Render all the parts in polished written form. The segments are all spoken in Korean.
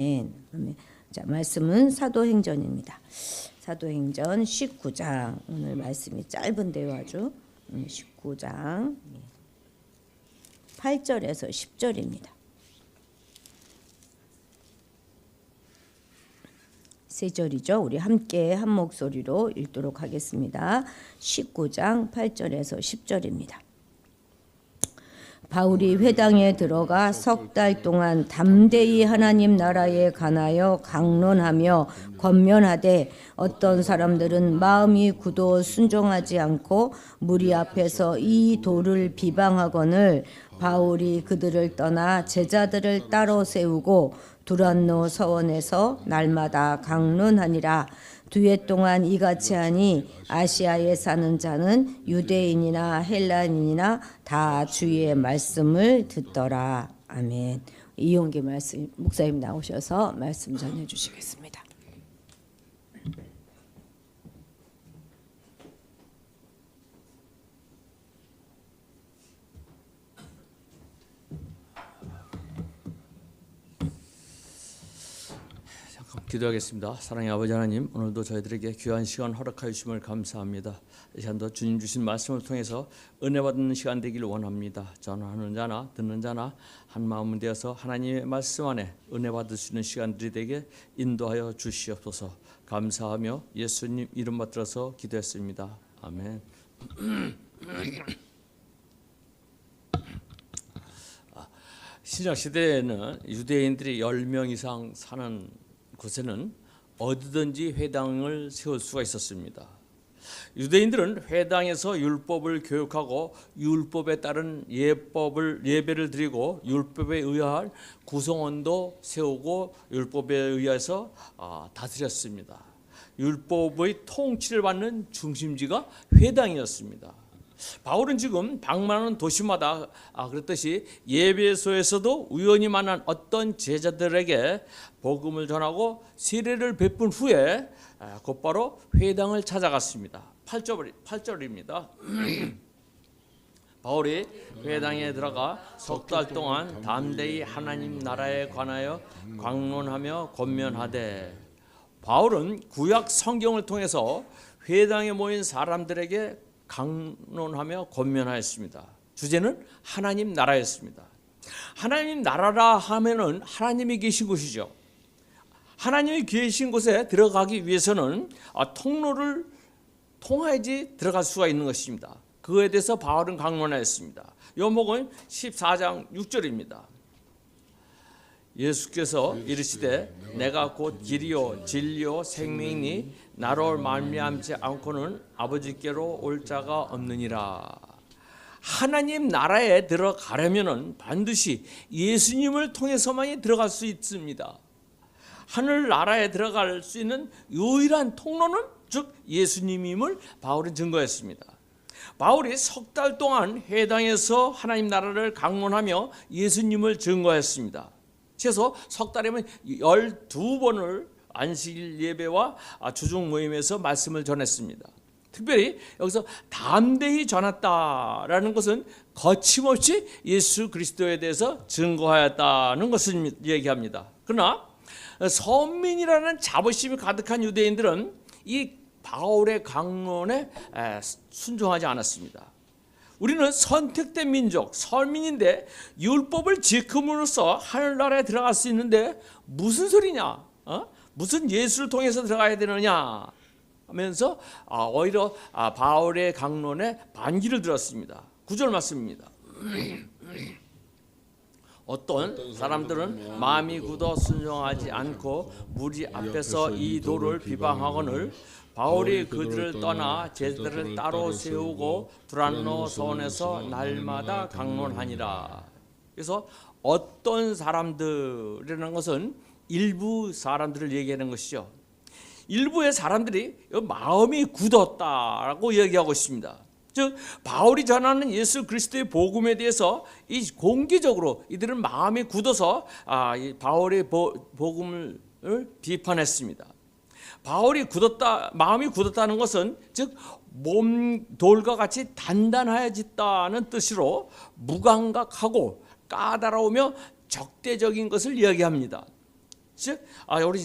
아멘. 자, 말씀은 사도행전입니다. 사도행전 19장. 오늘 말씀이 짧은데요, 아주. 19장 8절에서 10절입니다. 세 절이죠. 우리 함께 한 목소리로 읽도록 하겠습니다. 19장 8절에서 10절입니다. 바울이 회당에 들어가 석 달 동안 담대히 하나님 나라에 관하여 강론하며 권면하되 어떤 사람들은 마음이 굳어 순종하지 않고 무리 앞에서 이 도를 비방하거늘 바울이 그들을 떠나 제자들을 따로 세우고 두란노 서원에서 날마다 강론하니라. 두 해 동안 이같이 하니 아시아에 사는 자는 유대인이나 헬라인이나 다 주의 말씀을 듣더라. 아멘. 이용기 목사님 나오셔서 말씀 전해 주시겠습니다. 기도하겠습니다. 사랑의 아버지 하나님, 오늘도 저희들에게 귀한 시간 허락하여 주심을 감사합니다. 이 시간도 주님 주신 말씀을 통해서 은혜 받는 시간 되기를 원합니다. 전하는 자나 듣는 자나 한 마음은 되어서 하나님의 말씀 안에 은혜 받을 수 있는 시간들이 되게 인도하여 주시옵소서. 감사하며 예수님 이름 받들어서 기도했습니다. 아멘. 신약 시대에는 유대인들이 10명 이상 사는 곳에는 어디든지 회당을 세울 수가 있었습니다. 유대인들은 회당에서 율법을 교육하고 율법에 따른 예배를 드리고 율법에 의한 구성원도 세우고 율법에 의해서 다스렸습니다. 율법의 통치를 받는 중심지가 회당이었습니다. 바울은 지금 방문하는 도시마다 그랬듯이 예배소에서도 우연히 만난 어떤 제자들에게 복음을 전하고 세례를 베푼 후에 곧바로 회당을 찾아갔습니다. 8절입니다. 바울이 회당에 들어가 석 달 동안 담대히 하나님 나라에 관하여 강론하며 권면하되, 바울은 구약 성경을 통해서 회당에 모인 사람들에게 강론하며 권면하였습니다. 주제는 하나님 나라였습니다. 하나님 나라라 하면은 하나님이 계신 곳이죠. 하나님이 계신 곳에 들어가기 위해서는 통로를 통하여야지 들어갈 수가 있는 것입니다. 그에 대해서 바울은 강론하였습니다. 요목은 14장 6절입니다. 예수께서 이르시되 내가 곧 길이요 진리요 생명이니 나로 말미암지 않고는 아버지께로 올 자가 없느니라. 하나님 나라에 들어가려면은 반드시 예수님을 통해서만이 들어갈 수 있습니다. 하늘 나라에 들어갈 수 있는 유일한 통로는 즉 예수님임을 바울은 증거했습니다. 바울이 석 달 동안 회당에서 하나님 나라를 강론하며 예수님을 증거했습니다. 최소 석 달이면 12번을 안식일 예배와 주중 모임에서 말씀을 전했습니다. 특별히 여기서 담대히 전했다라는 것은 거침없이 예수 그리스도에 대해서 증거하였다는 것을 얘기합니다. 그러나 선민이라는 자부심이 가득한 유대인들은 이 바울의 강론에 순종하지 않았습니다. 우리는 선택된 민족, 선민인데 율법을 지킴으로써 하늘나라에 들어갈 수 있는데 무슨 소리냐? 무슨 예수를 통해서 들어가야 되느냐? 하면서 오히려 바울의 강론에 반기를 들었습니다. 9절 말씀입니다. 어떤 사람들은 마음이 굳어 순종하지 않고 무리 앞에서 이 도를 비방하거늘 바울이 그들을 떠나 제자들을 따로 세우고 두란노 서원에서 날마다 강론하니라. 그래서 어떤 사람들이라는 것은 일부 사람들을 얘기하는 것이죠. 일부의 사람들이 마음이 굳었다라고 얘기하고 있습니다. 즉 바울이 전하는 예수 그리스도의 복음에 대해서 이 공개적으로 이들은 마음이 굳어서 바울의 복음을 비판했습니다. 바울이 마음이 굳었다는 것은 즉 몸돌과 같이 단단해졌다는 뜻으로 무감각하고 까다로우며 적대적인 것을 이야기합니다. 즉, 우리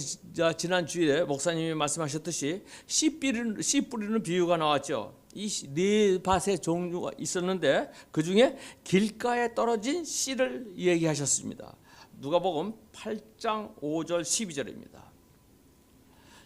지난 주일에 목사님이 말씀하셨듯이 씨 뿌리는 비유가 나왔죠. 이 네 밭의 종류가 있었는데 그 중에 길가에 떨어진 씨를 얘기하셨습니다. 누가복음 8장 5절 12절입니다.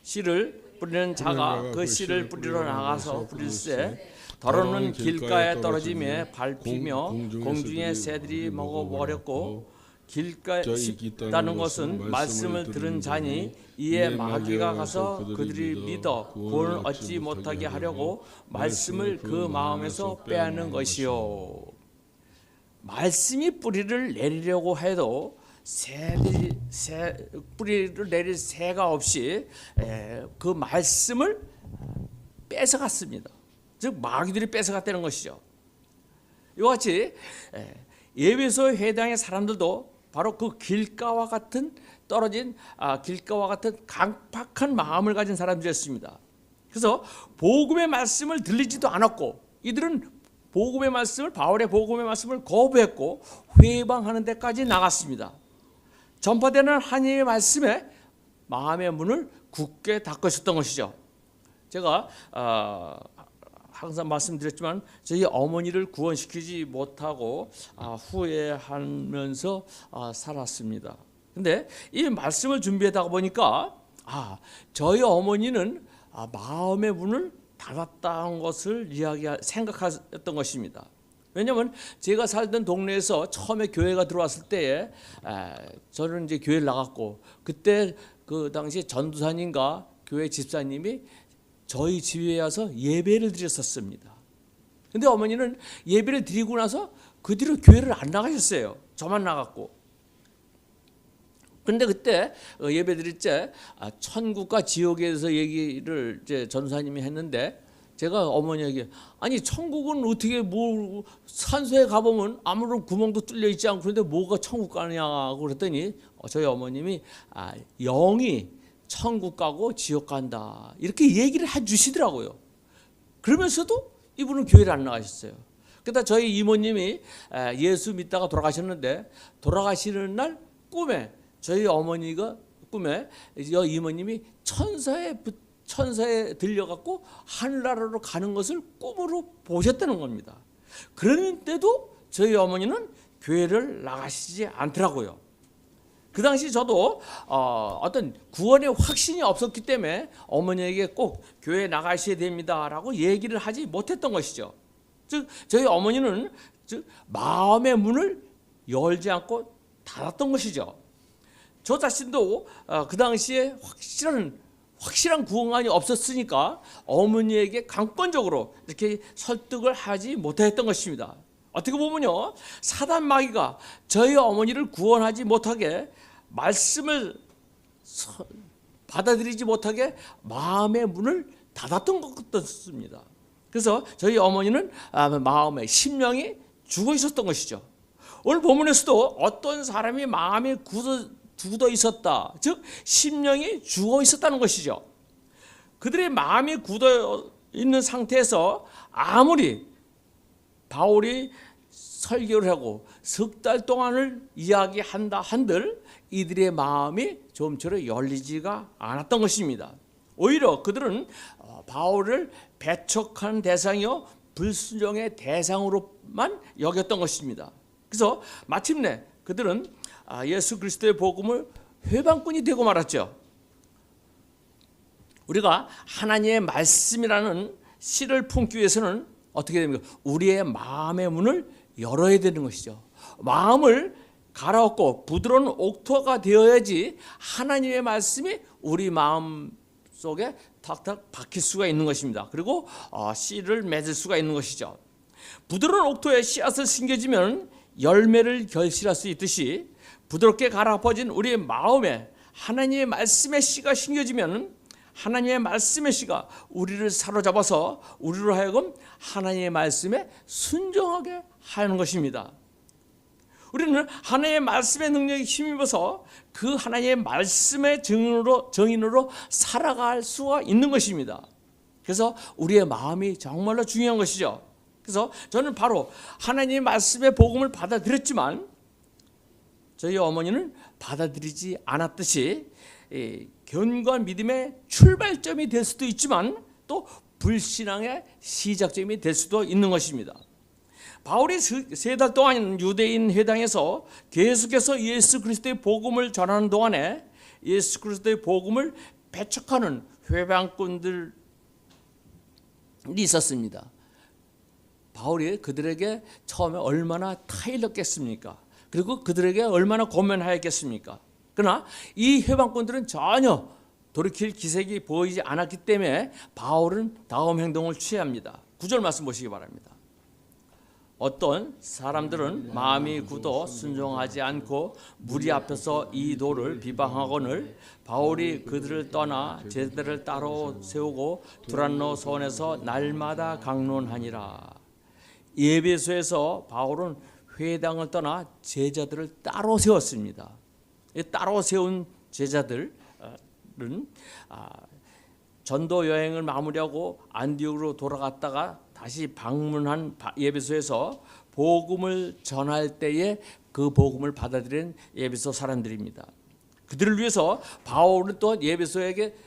씨를 뿌리는 자가 그 씨를 뿌리러 나가서 뿌릴새 더러는 길가에 떨어짐에 밟히며 공중의 새들이 먹어버렸고 길가에 있다는 것은 말씀을 들은 자니 이에 마귀가 가서 그들이 믿어 구원을 얻지 못하게 하려고 말씀을 그 마음에서 빼앗는 것이요. 말씀이 뿌리를 내리려고 해도 뿌리를 내릴 새가 없이 그 말씀을 뺏어갔습니다. 즉 마귀들이 뺏어갔다는 것이죠. 이와 같이 에베소 회당의 사람들도 바로 그 길가와 같은 길가와 같은 강팍한 마음을 가진 사람들이었습니다. 그래서 복음의 말씀을 들리지도 않았고 이들은 바울의 복음의 말씀을 거부했고 회방하는 데까지 나갔습니다. 전파되는 하나님의 말씀에 마음의 문을 굳게 닫으셨던 것이죠. 제가 항상 말씀드렸지만 저희 어머니를 구원시키지 못하고 후회하면서 살았습니다. 근데 이 말씀을 준비하다 보니까 저희 어머니는 마음의 문을 닫았다는 것을 생각했던 것입니다. 왜냐하면 제가 살던 동네에서 처음에 교회가 들어왔을 때에 저는 이제 교회를 나갔고 그때 그 당시 전도사님과 교회 집사님이 저희 집에 와서 예배를 드렸었습니다. 근데 어머니는 예배를 드리고 나서 그 뒤로 교회를 안 나가셨어요. 저만 나갔고. 근데 그때 예배 드릴 때 천국과 지옥에 대해서 얘기를 이제 전도사님이 했는데 제가 어머니에게 아니 천국은 어떻게 산소에 가보면 아무런 구멍도 뚫려 있지 않고 그런데 뭐가 천국 가냐고 그랬더니 저희 어머님이 영이 천국 가고 지옥 간다 이렇게 얘기를 해주시더라고요. 그러면서도 이분은 교회를 안 나가셨어요. 그러다 저희 이모님이 예수 믿다가 돌아가셨는데 돌아가시는 날 꿈에 저희 어머니가 꿈에 이모님이 천사에 들려갖고 하늘나라로 가는 것을 꿈으로 보셨다는 겁니다. 그런데도 저희 어머니는 교회를 나가시지 않더라고요. 그 당시 저도 어떤 구원의 확신이 없었기 때문에 어머니에게 꼭 교회 나가셔야 됩니다라고 얘기를 하지 못했던 것이죠. 즉 저희 어머니는 마음의 문을 열지 않고 닫았던 것이죠. 저 자신도 그 당시에 확실한 구원관이 없었으니까 어머니에게 강권적으로 이렇게 설득을 하지 못했던 것입니다. 어떻게 보면요, 사단 마귀가 저희 어머니를 구원하지 못하게 말씀을 받아들이지 못하게 마음의 문을 닫았던 것 같습니다. 그래서 저희 어머니는 마음의 심령이 죽어 있었던 것이죠. 오늘 본문에서도 어떤 사람이 마음에 굳어 있었다, 즉 심령이 죽어 있었다는 것이죠. 그들의 마음이 굳어 있는 상태에서 아무리 바울이 설교를 하고 석 달 동안을 이야기한다 한들 이들의 마음이 좀처럼 열리지가 않았던 것입니다. 오히려 그들은 바울을 배척한 대상이요 불순종의 대상으로만 여겼던 것입니다. 그래서 마침내 그들은 예수 그리스도의 복음을 회방꾼이 되고 말았죠. 우리가 하나님의 말씀이라는 씨를 품기 위해서는 어떻게 됩니까? 우리의 마음의 문을 열어야 되는 것이죠. 마음을 갈아엎고 부드러운 옥토가 되어야지 하나님의 말씀이 우리 마음 속에 탁탁 박힐 수가 있는 것입니다. 그리고 씨를 맺을 수가 있는 것이죠. 부드러운 옥토에 씨앗을 심겨지면 열매를 결실할 수 있듯이 부드럽게 갈아엎어진 우리의 마음에 하나님의 말씀의 씨가 심겨지면 하나님의 말씀의 씨가 우리를 사로잡아서 우리로 하여금 하나님의 말씀에 순종하게 하는 것입니다. 우리는 하나님의 말씀의 능력에 힘입어서 그 하나님의 말씀의 증인으로 살아갈 수가 있는 것입니다. 그래서 우리의 마음이 정말로 중요한 것이죠. 그래서 저는 바로 하나님의 말씀의 복음을 받아들였지만 저희 어머니는 받아들이지 않았듯이 견고한 믿음의 출발점이 될 수도 있지만 또 불신앙의 시작점이 될 수도 있는 것입니다. 바울이 3달 동안 유대인 회당에서 계속해서 예수 그리스도의 복음을 전하는 동안에 예수 그리스도의 복음을 배척하는 회방꾼들이 있었습니다. 바울이 그들에게 처음에 얼마나 타일렀겠습니까? 그리고 그들에게 얼마나 고면하였겠습니까? 그러나 이 회방꾼들은 전혀 돌이킬 기색이 보이지 않았기 때문에 바울은 다음 행동을 취합니다. 9절 말씀 보시기 바랍니다. 어떤 사람들은 마음이 굳어 순종하지 않고 무리 앞에서 이 도를 비방하거늘 바울이 그들을 떠나 제자들을 따로 세우고 두란노 소원에서 날마다 강론하니라. 에베소에서 바울은 회당을 떠나 제자들을 따로 세웠습니다. 따로 세운 제자들은 전도 여행을 마무리하고 안디옥으로 돌아갔다가 다시 방문한 에베소에서 복음을 전할 때에 그 복음을 받아들인 에베소 사람들입니다. 그들을 위해서 바울은 또 에베소에서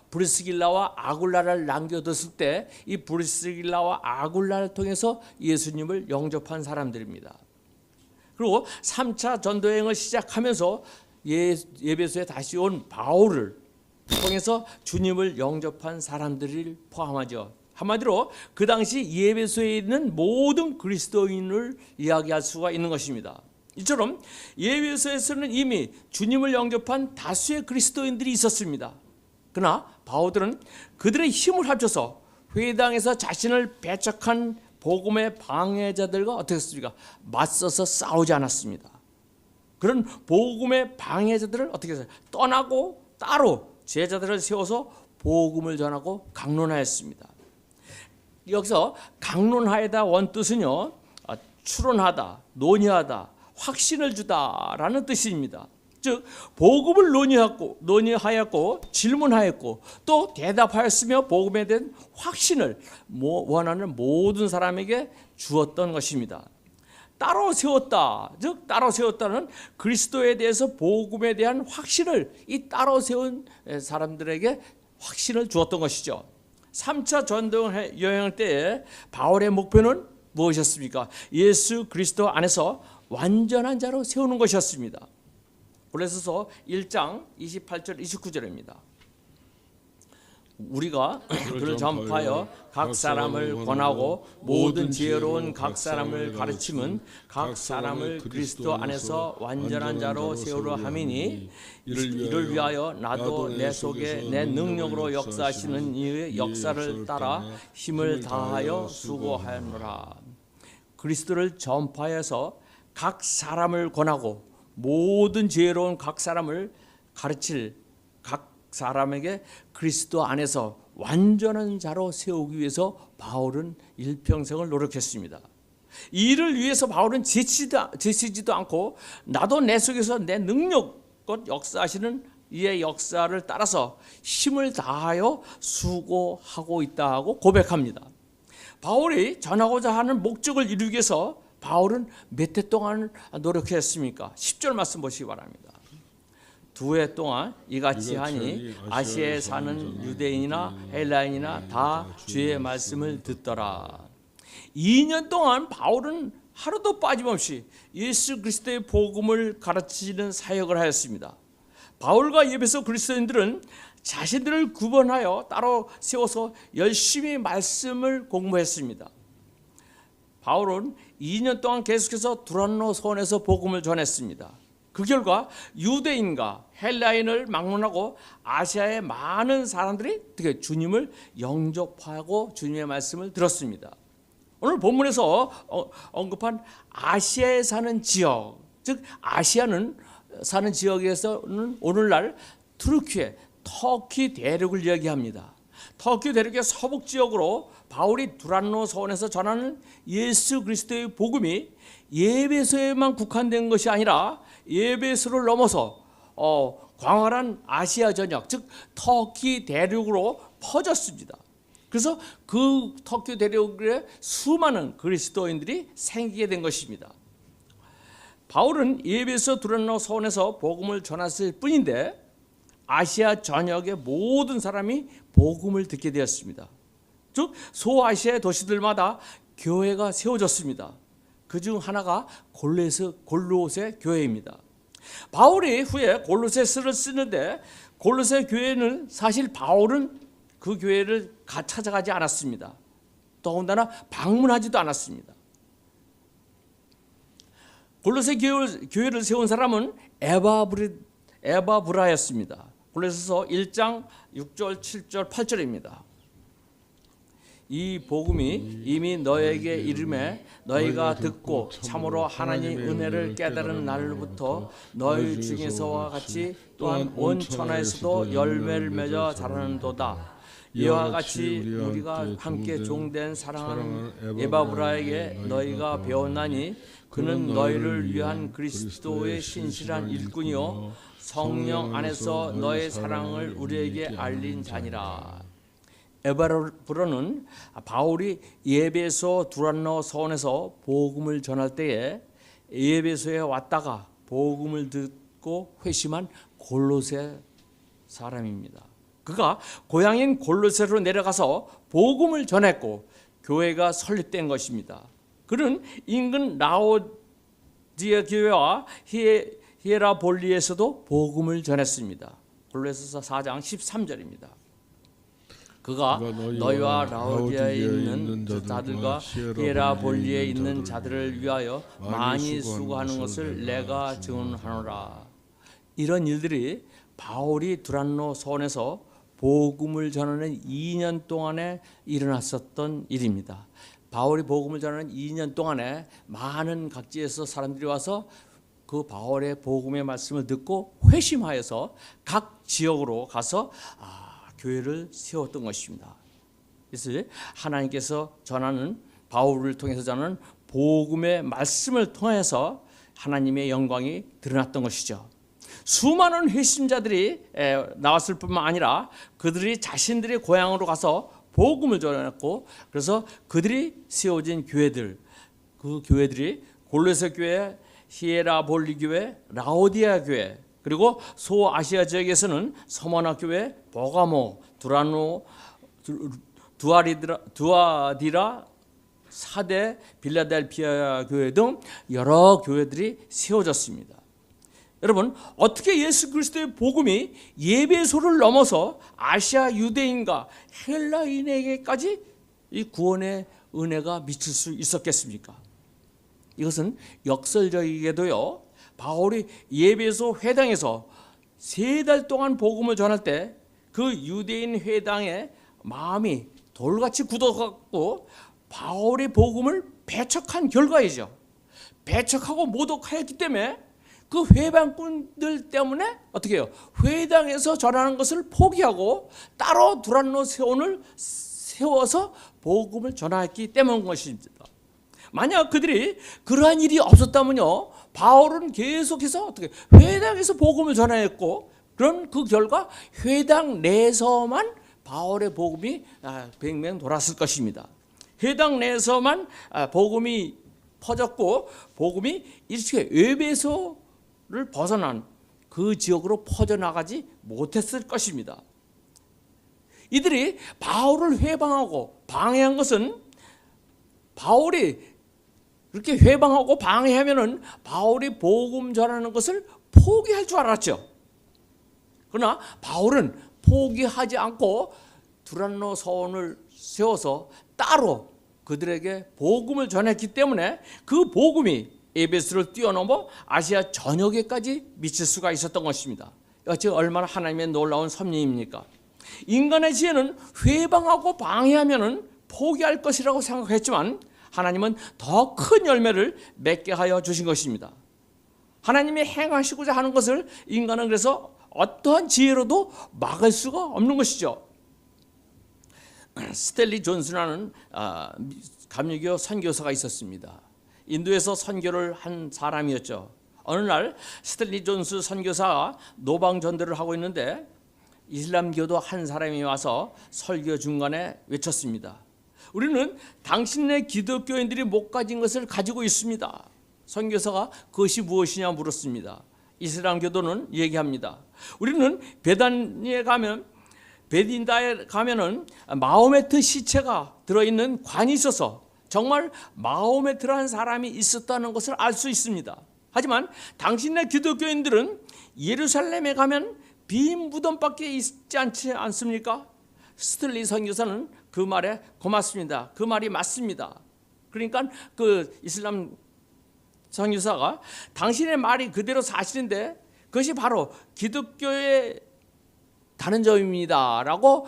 브리스길라와 아굴라를 남겨뒀을 때 이 브리스길라와 아굴라를 통해서 예수님을 영접한 사람들입니다. 그리고 3차 전도여행을 시작하면서 에베소에 다시 온 바울을 통해서 주님을 영접한 사람들을 포함하죠. 한마디로 그 당시 에베소에 있는 모든 그리스도인을 이야기할 수가 있는 것입니다. 이처럼 에베소에서는 이미 주님을 영접한 다수의 그리스도인들이 있었습니다. 그러나 바울들은 그들의 힘을 합쳐서 회당에서 자신을 배척한 복음의 방해자들과 어떻게 했습니까? 맞서서 싸우지 않았습니다. 그런 복음의 방해자들을 어떻게 했어요? 떠나고 따로 제자들을 세워서 복음을 전하고 강론하였습니다. 여기서 강론하여다 원뜻은요, 추론하다, 논의하다, 확신을 주다라는 뜻입니다. 즉 복음을 논의하였고 질문하였고 또 대답하였으며 복음에 대한 확신을 원하는 모든 사람에게 주었던 것입니다. 따로 세웠다, 즉 따로 세웠다는 그리스도에 대해서 복음에 대한 확신을 이 따로 세운 사람들에게 확신을 주었던 것이죠. 3차 전도 여행 때에 바울의 목표는 무엇이었습니까? 예수 그리스도 안에서 완전한 자로 세우는 것이었습니다. 고린도서 1장 28절 29절입니다. 우리가 그를 전파하여 각 사람을 권하고 모든 지혜로운 각 사람을 가르침은 각 사람을 그리스도 안에서 완전한 자로 세우려 함이니 이를 위하여 나도 내 속에 내 능력으로 역사하시는 이의 역사를 따라 힘을 다하여 수고하노라. 그리스도를 전파해서 각 사람을 권하고 모든 지혜로운 각 사람을 가르칠 각 사람에게 그리스도 안에서 완전한 자로 세우기 위해서 바울은 일평생을 노력했습니다. 이를 위해서 바울은 지치지도 않고 나도 내 속에서 내 능력껏 역사하시는 이의 역사를 따라서 힘을 다하여 수고하고 있다고 고백합니다. 바울이 전하고자 하는 목적을 이루기 위해서 바울은 몇 해 동안 노력했습니까? 10절 말씀 보시기 바랍니다. 2해 동안 이같이 하니 아시아에 사는 유대인이나 헬라인이나 다 주의 말씀을 듣더라. 2년 동안 바울은 하루도 빠짐없이 예수 그리스도의 복음을 가르치는 사역을 하였습니다. 바울과 에베소 그리스도인들은 자신들을 구분하여 따로 세워서 열심히 말씀을 공부했습니다. 바울은 2년 동안 계속해서 두란노 소원에서 복음을 전했습니다. 그 결과 유대인과 헬라인을 막론하고 아시아의 많은 사람들이 어떻게 주님을 영접하고 주님의 말씀을 들었습니다. 오늘 본문에서 언급한 아시아에 사는 지역, 즉 아시아는 사는 지역에서는 오늘날 터키 대륙을 이야기합니다. 터키 대륙의 서북 지역으로 바울이 두란노 소원에서 전하는 예수 그리스도의 복음이 에베소에만 국한된 것이 아니라 에베소를 넘어서 광활한 아시아 전역, 즉 터키 대륙으로 퍼졌습니다. 그래서 그 터키 대륙에 수많은 그리스도인들이 생기게 된 것입니다. 바울은 에베소 두란노 서원에서 복음을 전했을 뿐인데 아시아 전역의 모든 사람이 복음을 듣게 되었습니다. 즉 소아시아의 도시들마다 교회가 세워졌습니다. 그중 하나가 골로새 교회입니다. 바울이 후에 골로새서를 쓰는데 골로새 교회는 사실 바울은 그 교회를 찾아가지 않았습니다. 더군다나 방문하지도 않았습니다. 골로새 교회를 세운 사람은 에바브라였습니다. 골로새서 1장 6절, 7절, 8절입니다. 이 복음이 이미 너에게 이름에 너희가 듣고 참으로 하나님 은혜를 깨달은 날로부터 너희 중에서와 같이 또한 온 천하에서도 열매를 맺어 자라는도다. 이와 같이 우리가 함께 종된 사랑하는 에바브라에게 너희가 배웠나니 그는 너희를 위한 그리스도의 신실한 일꾼이요 성령 안에서 너의 사랑을 우리에게 알린 자니라. 에바브라는 바울이 에베소 두란노 서원에서 복음을 전할 때에 에베소에 왔다가 복음을 듣고 회심한 골로새 사람입니다. 그가 고향인 골로새로 내려가서 복음을 전했고 교회가 설립된 것입니다. 그는 인근 라오디아 교회와 히에라볼리에서도 복음을 전했습니다. 골로새서 4장 13절입니다. 그가 너희와 라오디아에 있는 자들과 히에라볼리에 있는 자들을 위하여 많이 수고하는 것을 내가 증언하노라. 이런 일들이 바울이 두란노 서원에서 복음을 전하는 2년 동안에 일어났었던 일입니다. 바울이 복음을 전하는 2년 동안에 많은 각지에서 사람들이 와서 그 바울의 복음의 말씀을 듣고 회심하여서 각 지역으로 가서 교회를 세웠던 것입니다. 그래서 하나님께서 전하는 바울을 통해서 전하는 복음의 말씀을 통해서 하나님의 영광이 드러났던 것이죠. 수많은 회심자들이 나왔을 뿐만 아니라 그들이 자신들의 고향으로 가서 복음을 전했고 그래서 그들이 세워진 교회들, 그 교회들이 골로새 교회, 히에라볼리 교회, 라오디아 교회, 그리고 소아시아 지역에서는 서머나 교회, 버가모, 두라노, 두아디라, 사대, 빌라델피아 교회 등 여러 교회들이 세워졌습니다. 여러분, 어떻게 예수 그리스도의 복음이 에베소를 넘어서 아시아 유대인과 헬라인에게까지 이 구원의 은혜가 미칠 수 있었겠습니까? 이것은 역설적이게도요, 바울이 에베소 회당에서 3달 동안 복음을 전할 때 그 유대인 회당의 마음이 돌같이 굳어갖고 바울의 복음을 배척한 결과이죠. 배척하고 모독하였기 때문에 그 회방꾼들 때문에 어떻게 해요? 회당에서 전하는 것을 포기하고 따로 두란노 서원을 세워서 복음을 전하였기 때문인 것입니다. 만약 그들이 그러한 일이 없었다면요, 바울은 계속해서 어떻게 회당에서 복음을 전하였고, 그런 그 결과 회당 내에서만 바울의 복음이 뱅뱅 돌았을 것입니다. 회당 내에서만 복음이 퍼졌고 복음이 이렇게 에베소를 벗어난 그 지역으로 퍼져나가지 못했을 것입니다. 이들이 바울을 회방하고 방해한 것은 바울이 그렇게 회방하고 방해하면은 바울이 복음 전하는 것을 포기할 줄 알았죠. 그러나 바울은 포기하지 않고 두란노 서원을 세워서 따로 그들에게 복음을 전했기 때문에 그 복음이 에베소를 뛰어넘어 아시아 전역에까지 미칠 수가 있었던 것입니다. 이것이 얼마나 하나님의 놀라운 섭리입니까? 인간의 지혜는 회방하고 방해하면은 포기할 것이라고 생각했지만 하나님은 더 큰 열매를 맺게 하여 주신 것입니다. 하나님이 행하시고자 하는 것을 인간은 그래서 어떠한 지혜로도 막을 수가 없는 것이죠. 스탠리 존슨이라는 감리교 선교사가 있었습니다. 인도에서 선교를 한 사람이었죠. 어느 날 스탠리 존슨 선교사가 노방 전도를 하고 있는데 이슬람교도 한 사람이 와서 설교 중간에 외쳤습니다. 우리는 당신네 기독교인들이 못 가진 것을 가지고 있습니다. 선교사가 그것이 무엇이냐 물었습니다. 이슬람교도는 얘기합니다. 우리는 베단에 가면 베딘다에 가면은 마호메트 시체가 들어있는 관이 있어서 정말 마호메트라는 사람이 있었다는 것을 알 수 있습니다. 하지만 당신네 기독교인들은 예루살렘에 가면 빈 무덤밖에 있지 않지 않습니까? 스틀리 선교사는 그 말에 고맙습니다. 그 말이 맞습니다. 그러니까 그 이슬람 선교사가 당신의 말이 그대로 사실인데 그것이 바로 기독교의 다른 점입니다 라고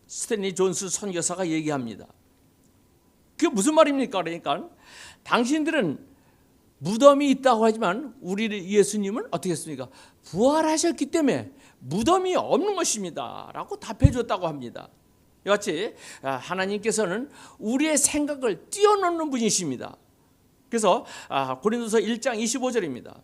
스탠리 존스 선교사가 얘기합니다. 그게 무슨 말입니까? 그러니까 당신들은 무덤이 있다고 하지만 우리 예수님은 어떻게 했습니까? 부활하셨기 때문에 무덤이 없는 것입니다 라고 답해 줬다고 합니다. 이같이 하나님께서는 우리의 생각을 뛰어넘는 분이십니다. 그래서 고린도서 1장 25절입니다.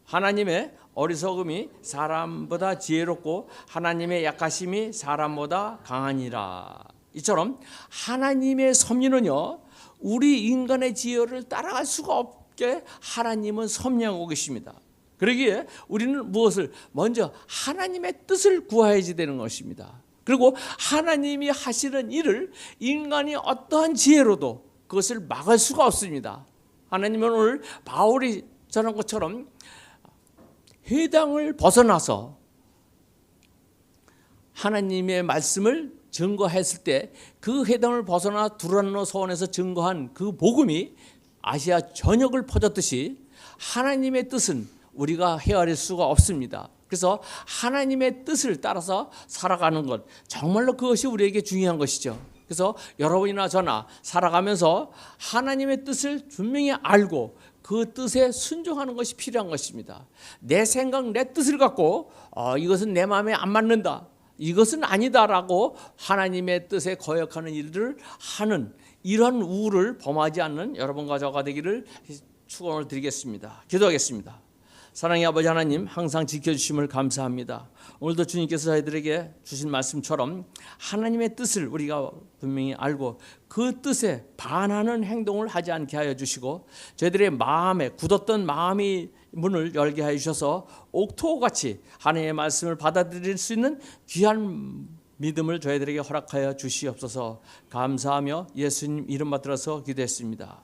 하나님의 어리석음이 사람보다 지혜롭고 하나님의 약하심이 사람보다 강하니라. 이처럼 하나님의 섭리는요, 우리 인간의 지혜를 따라갈 수가 없게 하나님은 섭리하고 계십니다. 그러기에 우리는 무엇을 먼저 하나님의 뜻을 구해야지 되는 것입니다. 그리고 하나님이 하시는 일을 인간이 어떠한 지혜로도 그것을 막을 수가 없습니다. 하나님은 오늘 바울이 전한 것처럼 회당을 벗어나서 하나님의 말씀을 증거했을 때 그 회당을 벗어나 두란노 서원에서 증거한 그 복음이 아시아 전역을 퍼졌듯이 하나님의 뜻은 우리가 헤아릴 수가 없습니다. 그래서 하나님의 뜻을 따라서 살아가는 것, 정말로 그것이 우리에게 중요한 것이죠. 그래서 여러분이나 저나 살아가면서 하나님의 뜻을 분명히 알고 그 뜻에 순종하는 것이 필요한 것입니다. 내 생각, 내 뜻을 갖고 이것은 내 마음에 안 맞는다, 이것은 아니다라고 하나님의 뜻에 거역하는 일들을 하는 이런 우를 범하지 않는 여러분과 저가 되기를 축원을 드리겠습니다. 기도하겠습니다. 사랑의 아버지 하나님, 항상 지켜주심을 감사합니다. 오늘도 주님께서 저희들에게 주신 말씀처럼 하나님의 뜻을 우리가 분명히 알고 그 뜻에 반하는 행동을 하지 않게 하여 주시고, 저희들의 마음에 굳었던 마음이 문을 열게 하여 주셔서 옥토같이 하나님의 말씀을 받아들일 수 있는 귀한 믿음을 저희들에게 허락하여 주시옵소서. 감사하며 예수님 이름 받들어서 기도했습니다.